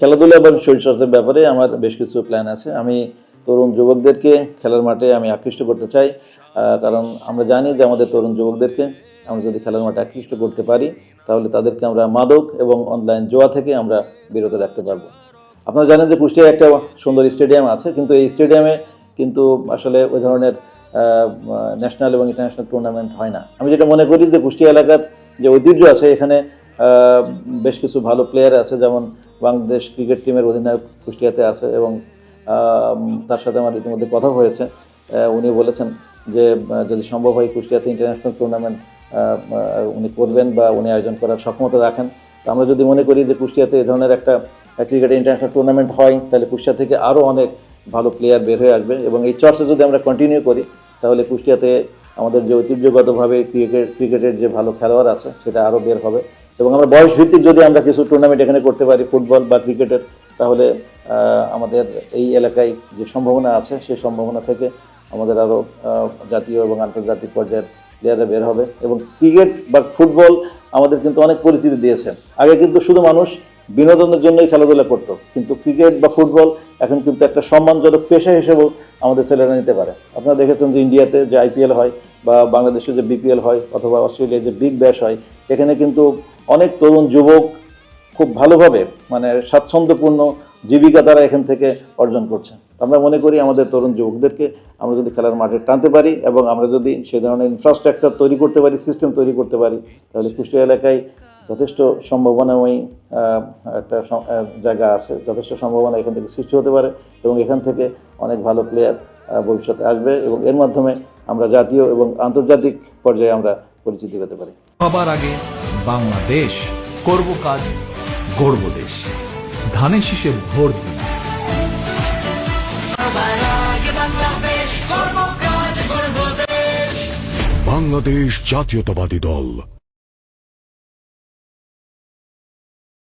খেলাধুলা এবং শরীরচর্চার ব্যাপারে আমার বেশ কিছু প্ল্যান আছে। আমি তরুণ যুবকদেরকে খেলার মাঠে আমি আকৃষ্ট করতে চাই। কারণ আমরা জানি যে আমাদের তরুণ যুবকদেরকে আমরা যদি খেলার মাঠে আকৃষ্ট করতে পারি, তাহলে তাদেরকে আমরা মাদক এবং অনলাইন জুয়া থেকে আমরা বিরত রাখতে পারবো। আপনারা জানেন যে কুষ্টিয়ায় একটা সুন্দর স্টেডিয়াম আছে, কিন্তু এই স্টেডিয়ামে কিন্তু আসলে ওই ধরনের ন্যাশনাল এবং ইন্টারন্যাশনাল টুর্নামেন্ট হয় না। আমি যেটা মনে করি যে কুষ্টিয়া এলাকার যে ঐতিহ্য আছে, এখানে বেশ কিছু ভালো প্লেয়ার আছে, যেমন বাংলাদেশ ক্রিকেট টিমের অধিনায়ক কুষ্টিয়াতে আছে এবং তার সাথে আমার ইতিমধ্যে কথা হয়েছে। উনি বলেছেন যে যদি সম্ভব হয় কুষ্টিয়াতে ইন্টারন্যাশনাল টুর্নামেন্ট উনি করবেন বা উনি আয়োজন করার সক্ষমতা রাখেন। তো আমরা যদি মনে করি যে কুষ্টিয়াতে এই ধরনের একটা ক্রিকেট ইন্টারন্যাশনাল টুর্নামেন্ট হয়, তাহলে কুষ্টিয়া থেকে আরও অনেক ভালো প্লেয়ার বের হয়ে আসবে এবং এই চর্চা যদি আমরা কন্টিনিউ করি, তাহলে কুষ্টিয়াতে আমাদের যে ঐতিহ্যগতভাবে ক্রিকেটের যে ভালো খেলোয়াড় আছে সেটা আরও বের হবে। এবং আমরা বয়স ভিত্তিক যদি আমরা কিছু টুর্নামেন্ট এখানে করতে পারি ফুটবল বা ক্রিকেটের, তাহলে আমাদের এই এলাকায় যে সম্ভাবনা আছে সেই সম্ভাবনা থেকে আমাদের আরও জাতীয় এবং আন্তর্জাতিক পর্যায়ের প্লেয়াররা বের হবে। এবং ক্রিকেট বা ফুটবল আমাদের কিন্তু অনেক পরিচিতি দিয়েছে। আগে কিন্তু শুধু মানুষ বিনোদনের জন্যই খেলাধুলা করতো, কিন্তু ক্রিকেট বা ফুটবল এখন কিন্তু একটা সম্মানজনক পেশা হিসেবেও আমাদের ছেলেরা নিতে পারে। আপনারা দেখেছেন যে ইন্ডিয়াতে যে আইপিএল হয় বা বাংলাদেশে যে বিপিএল হয় অথবা অস্ট্রেলিয়ায় যে বিগ ব্যাশ হয়, এখানে কিন্তু অনেক তরুণ যুবক খুব ভালোভাবে মানে স্বাচ্ছন্দ্যপূর্ণ জীবিকা তারা এখান থেকে অর্জন করছে। আমরা মনে করি আমাদের তরুণ যুবকদেরকে আমরা যদি খেলার মাঠে টানতে পারি এবং আমরা যদি সে ধরনের ইনফ্রাস্ট্রাকচার তৈরি করতে পারি, সিস্টেম তৈরি করতে পারি, তাহলে কুষ্টিয়া এলাকায় যথেষ্ট সম্ভাবনাময়ী একটা জায়গা আছে, যথেষ্ট সম্ভাবনা এখান থেকে সৃষ্টি হতে পারে এবং এখান থেকে অনেক ভালো প্লেয়ার ভবিষ্যতে আসবে এবং এর মাধ্যমে আমরা জাতীয় এবং আন্তর্জাতিক পর্যায়ে আমরা পরিচিতি পেতে পারি। সবার আগে বাংলাদেশ, করব কাজ, গড়ব দেশ। ধানের শীষে ভোট দিন। বাংলাদেশ জাতীয়তাবাদী দল।